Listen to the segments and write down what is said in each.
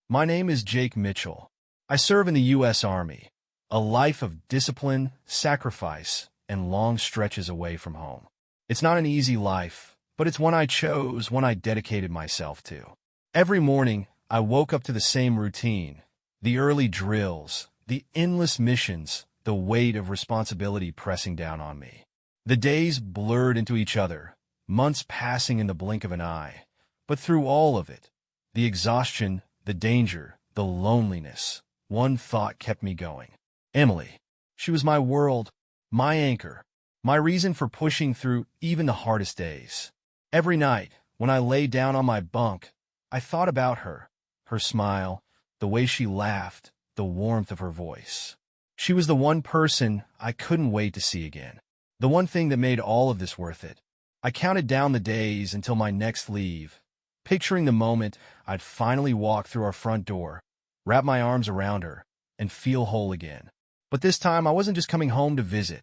My name is Jake Mitchell. I serve in the U.S. Army, a life of discipline, sacrifice, and long stretches away from home. It's not an easy life, but it's one I chose, one I dedicated myself to. Every morning, I woke up to the same routine, the early drills, the endless missions, the weight of responsibility pressing down on me. The days blurred into each other, months passing in the blink of an eye. But through all of it, the exhaustion, the danger, the loneliness, one thought kept me going. Emily. She was my world, my anchor, my reason for pushing through even the hardest days. Every night, when I lay down on my bunk, I thought about her, her smile, the way she laughed, the warmth of her voice. She was the one person I couldn't wait to see again. The one thing that made all of this worth it. I counted down the days until my next leave, picturing the moment I'd finally walk through our front door, wrap my arms around her, and feel whole again. But this time, I wasn't just coming home to visit.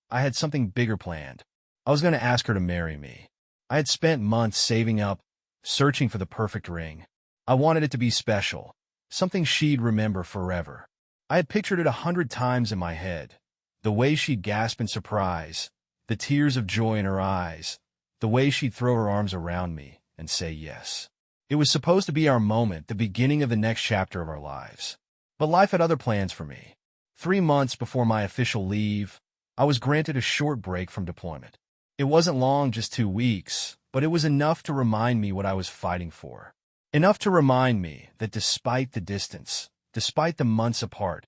I had something bigger planned. I was going to ask her to marry me. I had spent months saving up, searching for the perfect ring. I wanted it to be special, something she'd remember forever. I had pictured it 100 times in my head. The way she'd gasp in surprise, the tears of joy in her eyes, the way she'd throw her arms around me and say yes. It was supposed to be our moment, the beginning of the next chapter of our lives. But life had other plans for me. 3 months before my official leave, I was granted a short break from deployment. It wasn't long, just 2 weeks, but it was enough to remind me what I was fighting for. Enough to remind me that despite the distance, despite the months apart,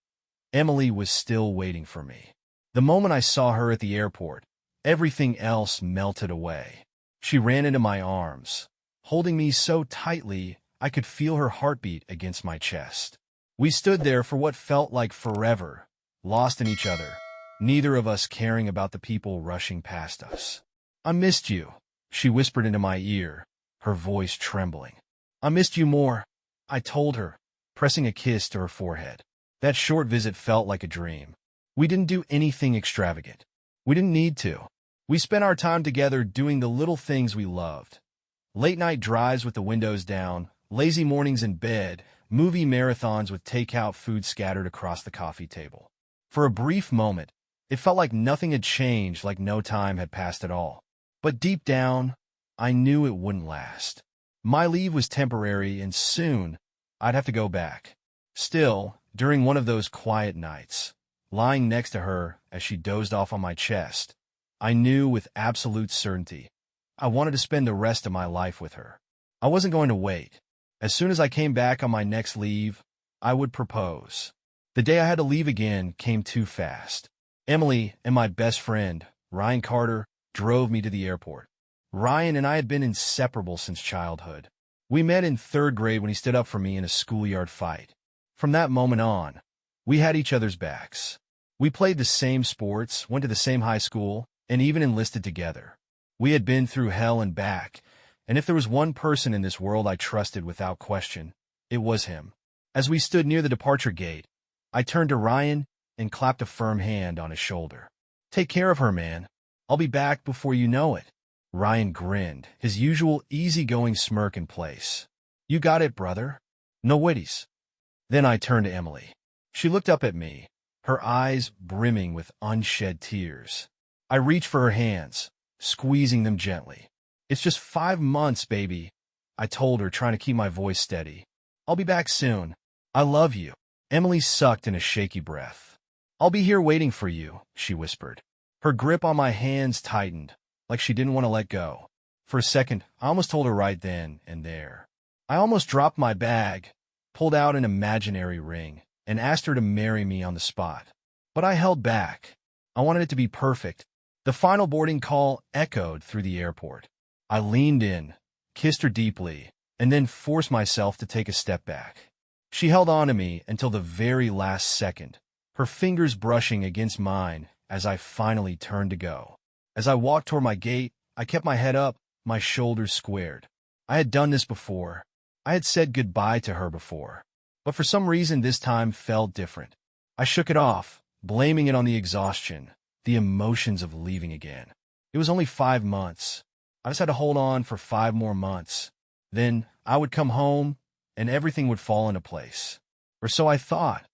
Emily was still waiting for me. The moment I saw her at the airport, everything else melted away. She ran into my arms, holding me so tightly I could feel her heartbeat against my chest. We stood there for what felt like forever, lost in each other, neither of us caring about the people rushing past us. "I missed you," she whispered into my ear, her voice trembling. "I missed you more," I told her, pressing a kiss to her forehead. That short visit felt like a dream. We didn't do anything extravagant. We didn't need to. We spent our time together doing the little things we loved. Late-night drives with the windows down, lazy mornings in bed, movie marathons with takeout food scattered across the coffee table. For a brief moment, it felt like nothing had changed, like no time had passed at all. But deep down, I knew it wouldn't last. My leave was temporary, and soon I'd have to go back. Still, during one of those quiet nights, lying next to her as she dozed off on my chest, I knew with absolute certainty I wanted to spend the rest of my life with her. I wasn't going to wait. As soon as I came back on my next leave, I would propose. The day I had to leave again came too fast. Emily and my best friend, Ryan Carter, drove me to the airport. Ryan and I had been inseparable since childhood. We met in 3rd grade when he stood up for me in a schoolyard fight. From that moment on, we had each other's backs. We played the same sports, went to the same high school, and even enlisted together. We had been through hell and back, and if there was one person in this world I trusted without question, it was him. As we stood near the departure gate, I turned to Ryan and clapped a firm hand on his shoulder. "Take care of her, man. I'll be back before you know it." Ryan grinned, his usual easygoing smirk in place. "You got it, brother. No worries." Then I turned to Emily. She looked up at me, her eyes brimming with unshed tears. I reached for her hands, squeezing them gently. "It's just 5 months, baby," I told her, trying to keep my voice steady. "I'll be back soon. I love you." Emily sucked in a shaky breath. "I'll be here waiting for you," she whispered. Her grip on my hands tightened, like she didn't want to let go. For a second, I almost told her right then and there. I almost dropped my bag, pulled out an imaginary ring, and asked her to marry me on the spot. But I held back. I wanted it to be perfect. The final boarding call echoed through the airport. I leaned in, kissed her deeply, and then forced myself to take a step back. She held on to me until the very last second, her fingers brushing against mine as I finally turned to go. As I walked toward my gate, I kept my head up, my shoulders squared. I had done this before. I had said goodbye to her before. But for some reason this time felt different. I shook it off, blaming it on the exhaustion, the emotions of leaving again. It was only 5 months. I just had to hold on for 5 more months. Then I would come home, and everything would fall into place. Or so I thought.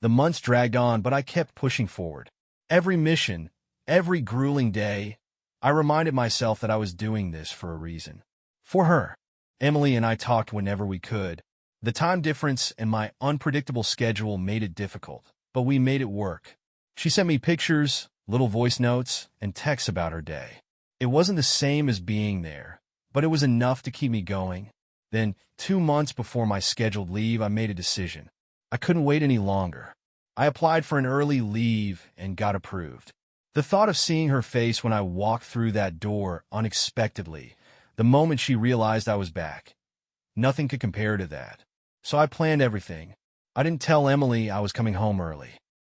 The months dragged on, but I kept pushing forward. Every mission, every grueling day, I reminded myself that I was doing this for a reason. For her. Emily and I talked whenever we could. The time difference and my unpredictable schedule made it difficult, but we made it work. She sent me pictures, little voice notes, and texts about her day. It wasn't the same as being there, but it was enough to keep me going. Then, 2 months before my scheduled leave, I made a decision. I couldn't wait any longer. I applied for an early leave and got approved. The thought of seeing her face when I walked through that door unexpectedly, the moment she realized I was back, nothing could compare to that. So I planned everything. I didn't tell Emily I was coming home early.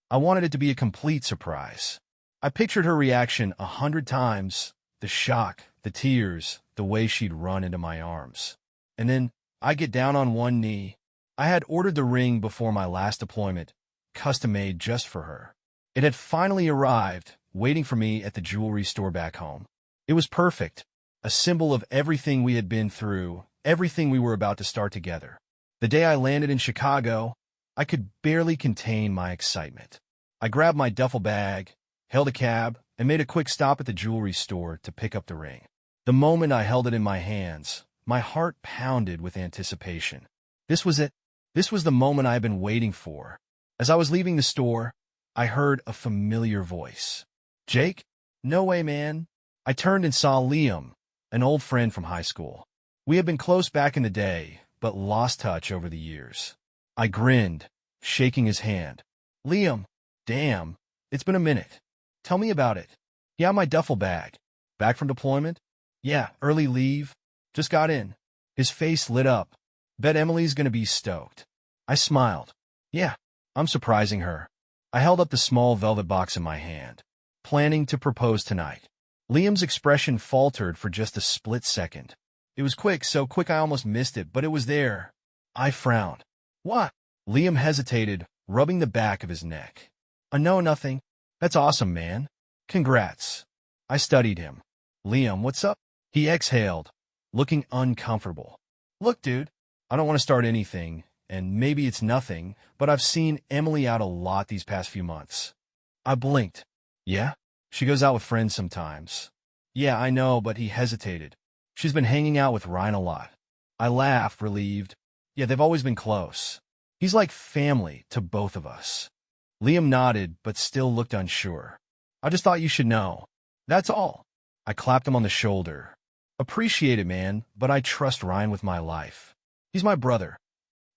I wanted it to be a complete surprise. I pictured her reaction 100 times, the shock, the tears, the way she'd run into my arms. And then I get down on one knee. I had ordered the ring before my last deployment, custom-made just for her. It had finally arrived, waiting for me at the jewelry store back home. It was perfect, a symbol of everything we had been through, everything we were about to start together. The day I landed in Chicago, I could barely contain my excitement. I grabbed my duffel bag, hailed a cab, and made a quick stop at the jewelry store to pick up the ring. The moment I held it in my hands, my heart pounded with anticipation. This was it. This was the moment I had been waiting for. As I was leaving the store, I heard a familiar voice. Jake? No way, man. I turned and saw Liam, an old friend from high school. We had been close back in the day, but lost touch over the years. I grinned, shaking his hand. Liam, damn, it's been a minute. Tell me about it. Yeah, my duffel bag. Back from deployment? Yeah, early leave. Just got in. His face lit up. Bet Emily's gonna be stoked. I smiled. Yeah, I'm surprising her. I held up the small velvet box in my hand, planning to propose tonight. Liam's expression faltered for just a split second. It was quick, so quick I almost missed it, but it was there. I frowned. What? Liam hesitated, rubbing the back of his neck. No, nothing. That's awesome, man. Congrats. I studied him. Liam, what's up? He exhaled, looking uncomfortable. Look, dude, I don't want to start anything, and maybe it's nothing, but I've seen Emily out a lot these past few months. I blinked. Yeah? She goes out with friends sometimes. Yeah, I know, but he hesitated. She's been hanging out with Ryan a lot. I laughed, relieved. Yeah, they've always been close. He's like family to both of us. Liam nodded, but still looked unsure. I just thought you should know. That's all. I clapped him on the shoulder. Appreciate it, man, but I trust Ryan with my life. He's my brother.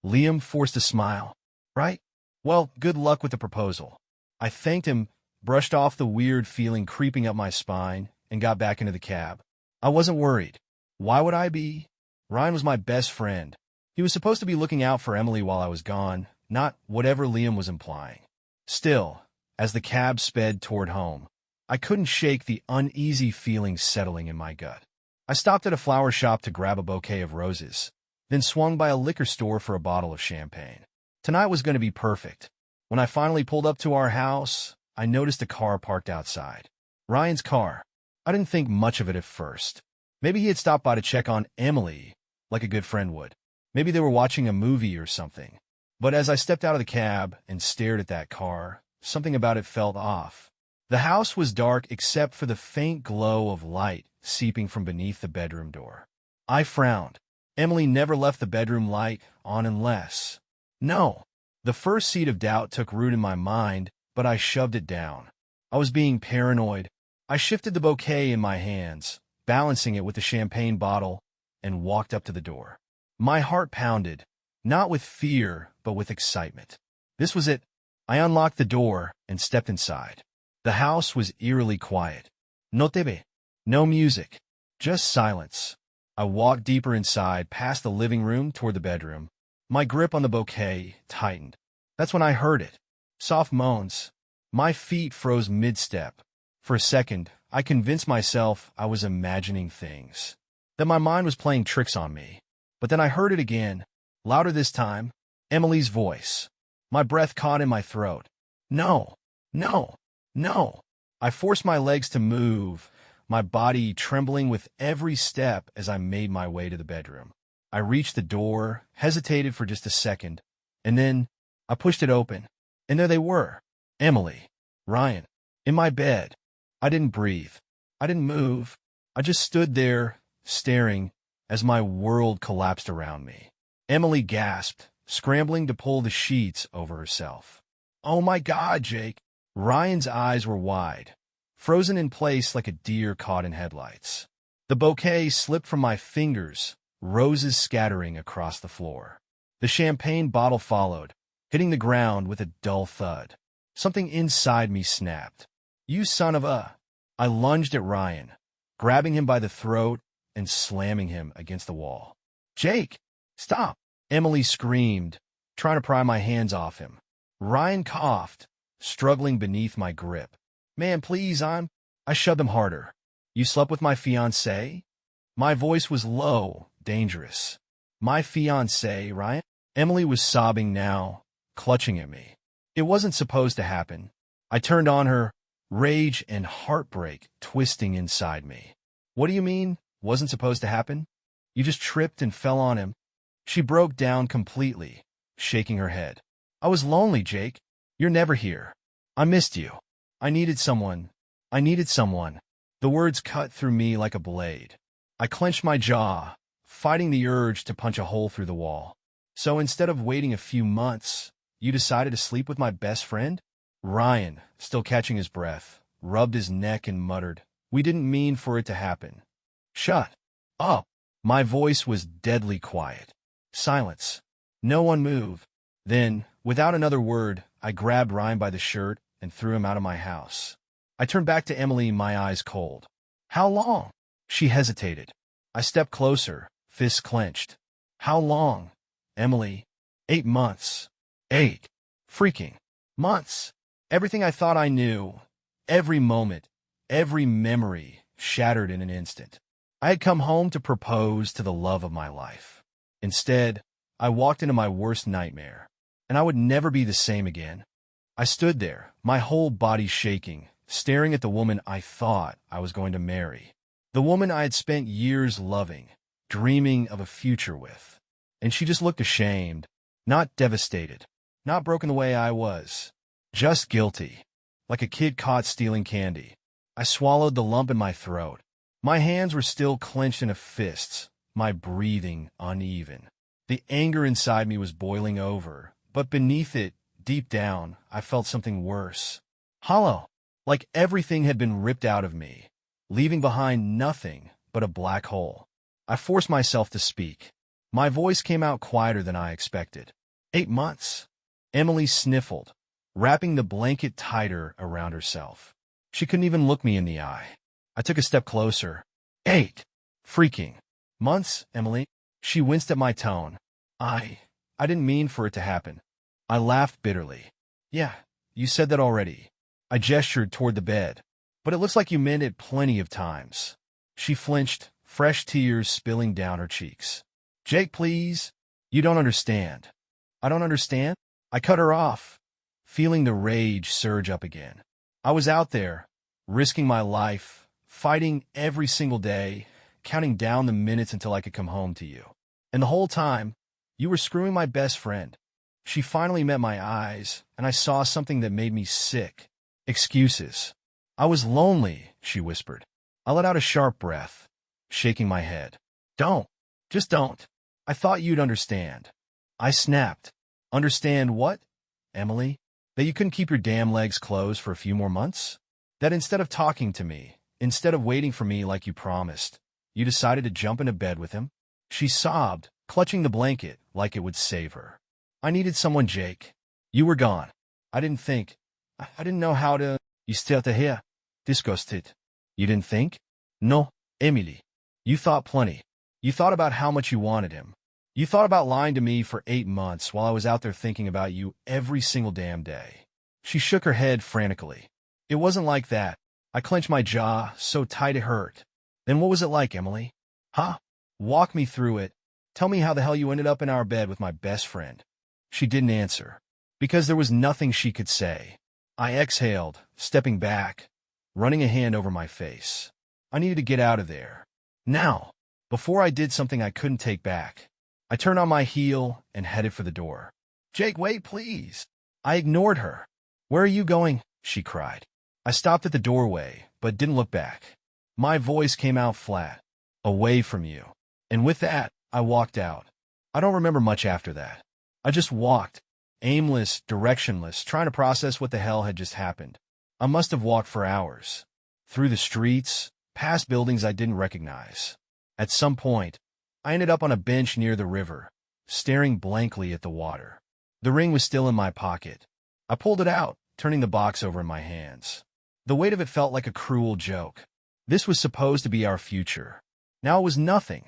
Liam forced a smile. Right? Well, good luck with the proposal. I thanked him, brushed off the weird feeling creeping up my spine, and got back into the cab. I wasn't worried. Why would I be? Ryan was my best friend. He was supposed to be looking out for Emily while I was gone, not whatever Liam was implying. Still, as the cab sped toward home, I couldn't shake the uneasy feeling settling in my gut. I stopped at a flower shop to grab a bouquet of roses, then swung by a liquor store for a bottle of champagne. Tonight was going to be perfect. When I finally pulled up to our house, I noticed a car parked outside. Ryan's car. I didn't think much of it at first. Maybe he had stopped by to check on Emily, like a good friend would. Maybe they were watching a movie or something. But as I stepped out of the cab and stared at that car, something about it felt off. The house was dark except for the faint glow of light seeping from beneath the bedroom door. I frowned. Emily never left the bedroom light on unless... No. The first seed of doubt took root in my mind, but I shoved it down. I was being paranoid. I shifted the bouquet in my hands, balancing it with the champagne bottle, and walked up to the door. My heart pounded, not with fear, but with excitement. This was it. I unlocked the door and stepped inside. The house was eerily quiet. No TV. No music. Just silence. I walked deeper inside, past the living room toward the bedroom. My grip on the bouquet tightened. That's when I heard it. Soft moans. My feet froze mid-step. For a second, I convinced myself I was imagining things, that my mind was playing tricks on me. But then I heard it again, louder this time, Emily's voice. My breath caught in my throat. No, no, no. I forced my legs to move, my body trembling with every step as I made my way to the bedroom. I reached the door, hesitated for just a second, and then I pushed it open. And there they were. Emily, Ryan, in my bed. I didn't breathe. I didn't move. I just stood there, staring, as my world collapsed around me. Emily gasped, scrambling to pull the sheets over herself. "Oh my God, Jake!" Ryan's eyes were wide, frozen in place like a deer caught in headlights. The bouquet slipped from my fingers, roses scattering across the floor. The champagne bottle followed, hitting the ground with a dull thud. Something inside me snapped. "You son of a—" I lunged at Ryan, grabbing him by the throat and slamming him against the wall. "Jake, stop!" Emily screamed, trying to pry my hands off him. Ryan coughed, struggling beneath my grip. "Man, please, I shoved him harder. "You slept with my fiancée?" My voice was low, dangerous. "My fiancée, Ryan?" Emily was sobbing now, clutching at me. It wasn't supposed to happen. I turned on her, rage and heartbreak twisting inside me. "What do you mean, wasn't supposed to happen? You just tripped and fell on him." She broke down completely, shaking her head. "I was lonely, Jake. You're never here. I missed you. I needed someone. I needed someone." The words cut through me like a blade. I clenched my jaw, fighting the urge to punch a hole through the wall. "So instead of waiting a few months, you decided to sleep with my best friend?" Ryan, still catching his breath, rubbed his neck and muttered, "We didn't mean for it to happen." "Shut up!" My voice was deadly quiet. Silence. No one moved. Then, without another word, I grabbed Ryan by the shirt and threw him out of my house. I turned back to Emily, my eyes cold. "How long?" She hesitated. I stepped closer, fists clenched. "How long, Emily?" 8 months. 8 freaking months. Everything I thought I knew, every moment, every memory, shattered in an instant. I had come home to propose to the love of my life. Instead, I walked into my worst nightmare, and I would never be the same again. I stood there, my whole body shaking, staring at the woman I thought I was going to marry. The woman I had spent years loving, dreaming of a future with. And she just looked ashamed, not devastated, not broken the way I was, just guilty, like a kid caught stealing candy. I swallowed the lump in my throat. My hands were still clenched into fists, my breathing uneven. The anger inside me was boiling over, but beneath it, deep down, I felt something worse. Hollow, like everything had been ripped out of me, leaving behind nothing but a black hole. I forced myself to speak. My voice came out quieter than I expected. 8 months. Emily sniffled, wrapping the blanket tighter around herself. She couldn't even look me in the eye. I took a step closer. 8 freaking months, Emily. She winced at my tone. I didn't mean for it to happen. I laughed bitterly. "Yeah, you said that already." I gestured toward the bed. "But it looks like you meant it plenty of times." She flinched, fresh tears spilling down her cheeks. "Jake, please. You don't understand." "I don't understand?" I cut her off, feeling the rage surge up again. I was out there, risking my life, fighting every single day, counting down the minutes until I could come home to you. And the whole time, you were screwing my best friend. She finally met my eyes, and I saw something that made me sick. Excuses. "I was lonely," she whispered. I let out a sharp breath, shaking my head. "Don't. Just don't. I thought you'd understand." I snapped. "Understand what, Emily? That you couldn't keep your damn legs closed for a few more months? That instead of talking to me, instead of waiting for me like you promised, you decided to jump into bed with him?" She sobbed, clutching the blanket like it would save her. "I needed someone, Jake. You were gone. I didn't think. I didn't know how to—" "You still here? Disgusted. You didn't think?" "No, Emily. You thought plenty. You thought about how much you wanted him. You thought about lying to me for 8 months while I was out there thinking about you every single damn day." She shook her head frantically. "It wasn't like that." I clenched my jaw so tight it hurt. "Then what was it like, Emily? Huh? Walk me through it. Tell me how the hell you ended up in our bed with my best friend." She didn't answer, because there was nothing she could say. I exhaled, stepping back, running a hand over my face. I needed to get out of there. Now, before I did something I couldn't take back. I turned on my heel and headed for the door. Jake, wait, please. I ignored her. Where are you going? She cried. I stopped at the doorway, but didn't look back. My voice came out flat. Away from you. And with that, I walked out. I don't remember much after that. I just walked, aimless, directionless, trying to process what the hell had just happened. I must have walked for hours. Through the streets, past buildings I didn't recognize. At some point, I ended up on a bench near the river, staring blankly at the water. The ring was still in my pocket. I pulled it out, turning the box over in my hands. The weight of it felt like a cruel joke. This was supposed to be our future. Now it was nothing.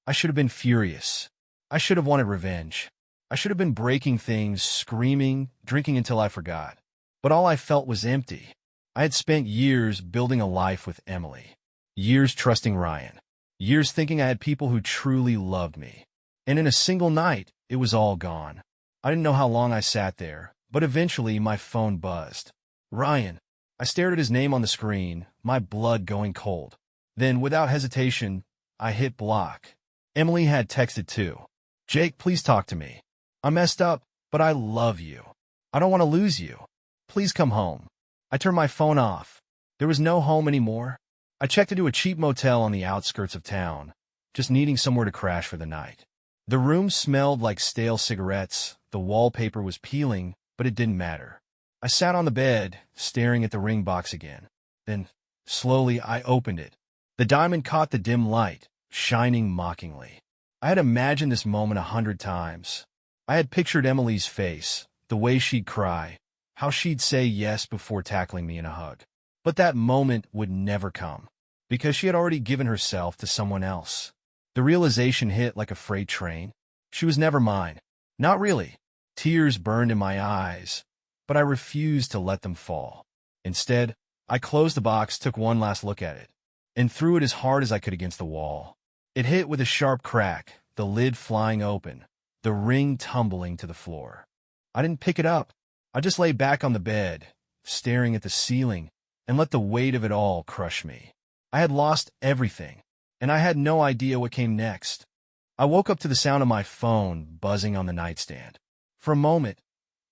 I should have been furious. I should have wanted revenge. I should have been breaking things, screaming, drinking until I forgot. But all I felt was empty. I had spent years building a life with Emily. Years trusting Ryan. Years thinking I had people who truly loved me. And in a single night, it was all gone. I didn't know how long I sat there, but eventually my phone buzzed. Ryan. I stared at his name on the screen, my blood going cold. Then, without hesitation, I hit block. Emily had texted too. Jake, please talk to me. I messed up, but I love you. I don't want to lose you. Please come home. I turned my phone off. There was no home anymore. I checked into a cheap motel on the outskirts of town, just needing somewhere to crash for the night. The room smelled like stale cigarettes, the wallpaper was peeling, but it didn't matter. I sat on the bed, staring at the ring box again. Then, slowly, I opened it. The diamond caught the dim light, shining mockingly. I had imagined this moment 100 times. I had pictured Emily's face, the way she'd cry, how she'd say yes before tackling me in a hug. But that moment would never come, because she had already given herself to someone else. The realization hit like a freight train. She was never mine. Not really. Tears burned in my eyes, but I refused to let them fall. Instead, I closed the box, took one last look at it, and threw it as hard as I could against the wall. It hit with a sharp crack, the lid flying open, the ring tumbling to the floor. I didn't pick it up. I just lay back on the bed, staring at the ceiling, and let the weight of it all crush me. I had lost everything, and I had no idea what came next. I woke up to the sound of my phone buzzing on the nightstand. For a moment,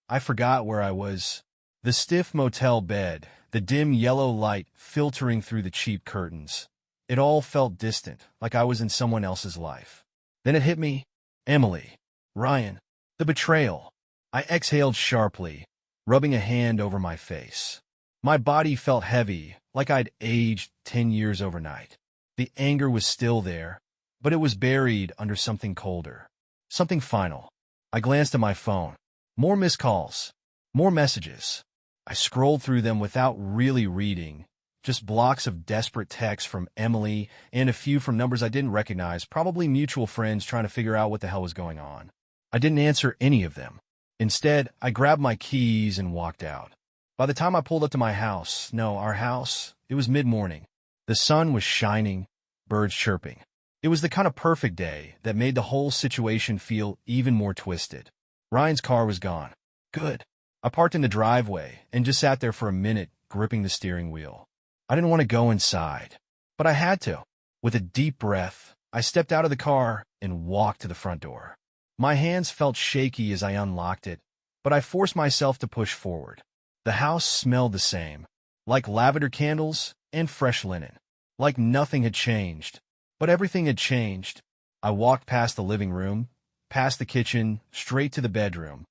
I forgot where I was. The stiff motel bed, the dim yellow light filtering through the cheap curtains. It all felt distant, like I was in someone else's life. Then it hit me. Emily. Ryan. The betrayal. I exhaled sharply, rubbing a hand over my face. My body felt heavy, like I'd aged 10 years overnight. The anger was still there, but it was buried under something colder. Something final. I glanced at my phone. More missed calls. More messages. I scrolled through them without really reading, just blocks of desperate texts from Emily and a few from numbers I didn't recognize, probably mutual friends trying to figure out what the hell was going on. I didn't answer any of them. Instead, I grabbed my keys and walked out. By the time I pulled up to my house, our house, it was mid-morning. The sun was shining, birds chirping. It was the kind of perfect day that made the whole situation feel even more twisted. Ryan's car was gone. Good. I parked in the driveway and just sat there for a minute, gripping the steering wheel. I didn't want to go inside, but I had to. With a deep breath, I stepped out of the car and walked to the front door. My hands felt shaky as I unlocked it, but I forced myself to push forward. The house smelled the same, like lavender candles and fresh linen, like nothing had changed. But everything had changed. I walked past the living room, past the kitchen, straight to the bedroom,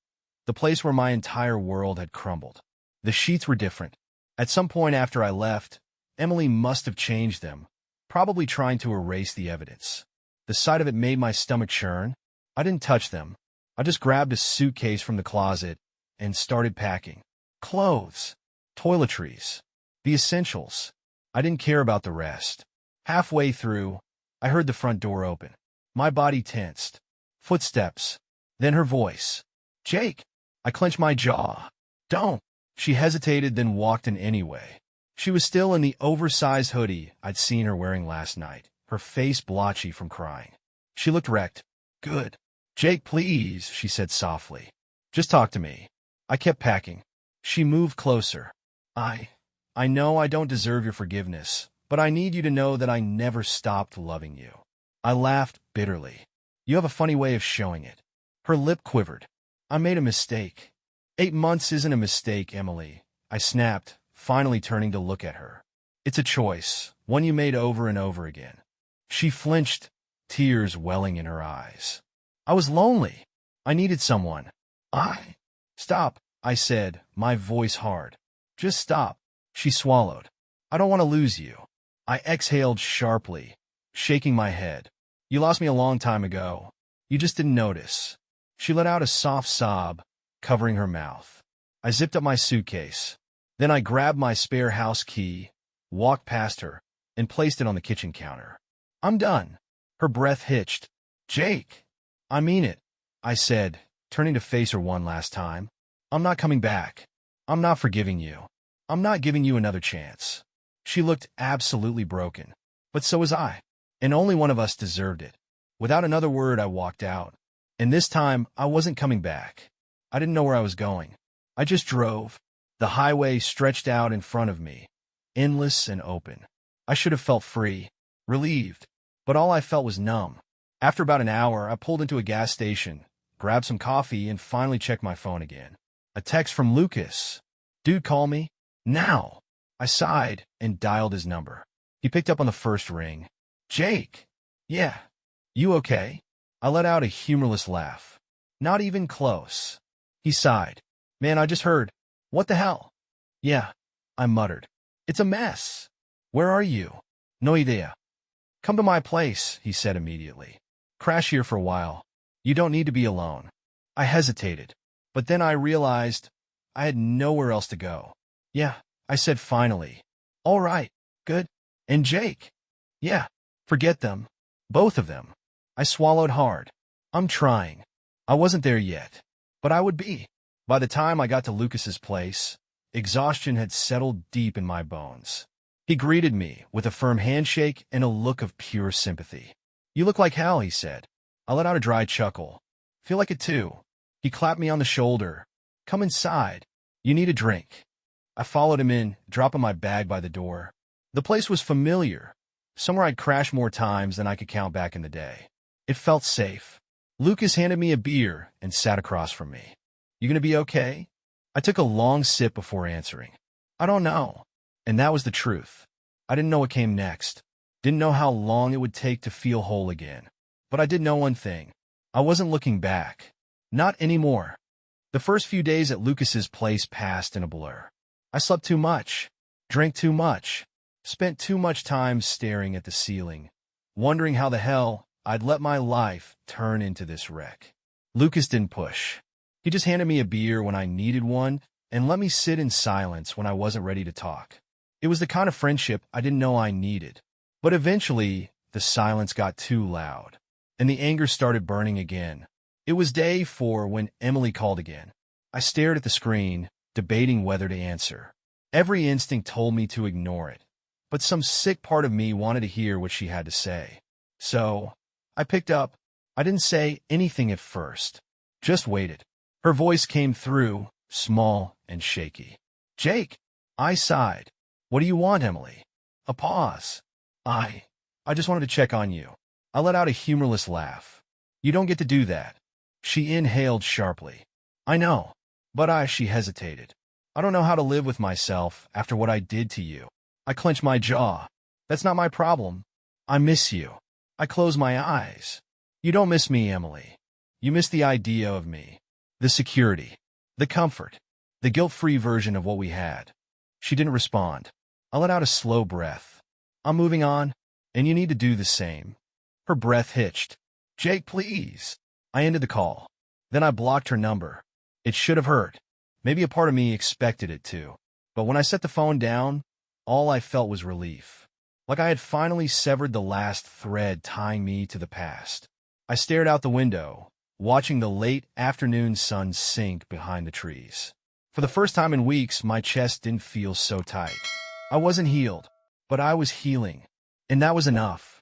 the place where my entire world had crumbled. The sheets were different. At some point after I left, Emily must have changed them, probably trying to erase the evidence. The sight of it made my stomach churn. I didn't touch them. I just grabbed a suitcase from the closet and started packing. Clothes, toiletries, the essentials. I didn't care about the rest. Halfway through, I heard the front door open. My body tensed. Footsteps. Then her voice. Jake. I clenched my jaw. Don't. She hesitated, then walked in anyway. She was still in the oversized hoodie I'd seen her wearing last night, her face blotchy from crying. She looked wrecked. Good. Jake, please, she said softly. Just talk to me. I kept packing. She moved closer. I know I don't deserve your forgiveness, but I need you to know that I never stopped loving you. I laughed bitterly. You have a funny way of showing it. Her lip quivered. I made a mistake. 8 months isn't a mistake, Emily, I snapped, finally turning to look at her. It's a choice, one you made over and over again. She flinched, tears welling in her eyes. I was lonely. I needed someone. Stop, I said, my voice hard. Just stop. She swallowed. I don't want to lose you. I exhaled sharply, shaking my head. You lost me a long time ago. You just didn't notice. She let out a soft sob, covering her mouth. I zipped up my suitcase. Then I grabbed my spare house key, walked past her, and placed it on the kitchen counter. I'm done. Her breath hitched. Jake! I mean it, I said, turning to face her one last time. I'm not coming back. I'm not forgiving you. I'm not giving you another chance. She looked absolutely broken. But so was I. And only one of us deserved it. Without another word, I walked out. And this time, I wasn't coming back. I didn't know where I was going. I just drove. The highway stretched out in front of me, endless and open. I should have felt free, relieved. But all I felt was numb. After about an hour, I pulled into a gas station, grabbed some coffee, and finally checked my phone again. A text from Lucas. Dude, call me. Now. I sighed and dialed his number. He picked up on the first ring. Jake. Yeah. You okay? I let out a humorless laugh. Not even close. He sighed. Man, I just heard. What the hell? Yeah. I muttered. It's a mess. Where are you? No idea. Come to my place, he said immediately. Crash here for a while. You don't need to be alone. I hesitated. But then I realized I had nowhere else to go. Yeah, I said finally. All right, good. And Jake? Yeah, forget them. Both of them. I swallowed hard. I'm trying. I wasn't there yet. But I would be. By the time I got to Lucas's place, exhaustion had settled deep in my bones. He greeted me with a firm handshake and a look of pure sympathy. You look like hell, he said. I let out a dry chuckle. Feel like it too. He clapped me on the shoulder. Come inside. You need a drink. I followed him in, dropping my bag by the door. The place was familiar, somewhere I'd crashed more times than I could count back in the day. It felt safe. Lucas handed me a beer and sat across from me. You gonna be okay? I took a long sip before answering. I don't know. And that was the truth. I didn't know what came next. Didn't know how long it would take to feel whole again. But I did know one thing. I wasn't looking back. Not anymore. The first few days at Lucas's place passed in a blur. I slept too much, drank too much, spent too much time staring at the ceiling, wondering how the hell I'd let my life turn into this wreck. Lucas didn't push. He just handed me a beer when I needed one and let me sit in silence when I wasn't ready to talk. It was the kind of friendship I didn't know I needed. But eventually, the silence got too loud, and the anger started burning again. It was day 4 when Emily called again. I stared at the screen, debating whether to answer. Every instinct told me to ignore it, but some sick part of me wanted to hear what she had to say. So, I picked up. I didn't say anything at first, just waited. Her voice came through, small and shaky. Jake, I sighed. What do you want, Emily? A pause. I just wanted to check on you. I let out a humorless laugh. You don't get to do that. She inhaled sharply. I know, but she hesitated. I don't know how to live with myself after what I did to you. I clenched my jaw. That's not my problem. I miss you. I close my eyes. You don't miss me, Emily. You miss the idea of me. The security. The comfort. The guilt-free version of what we had. She didn't respond. I let out a slow breath. I'm moving on, and you need to do the same. Her breath hitched. Jake, please. I ended the call. Then I blocked her number. It should have hurt. Maybe a part of me expected it to. But when I set the phone down, all I felt was relief. Like I had finally severed the last thread tying me to the past. I stared out the window, watching the late afternoon sun sink behind the trees. For the first time in weeks, my chest didn't feel so tight. I wasn't healed, but I was healing, and that was enough.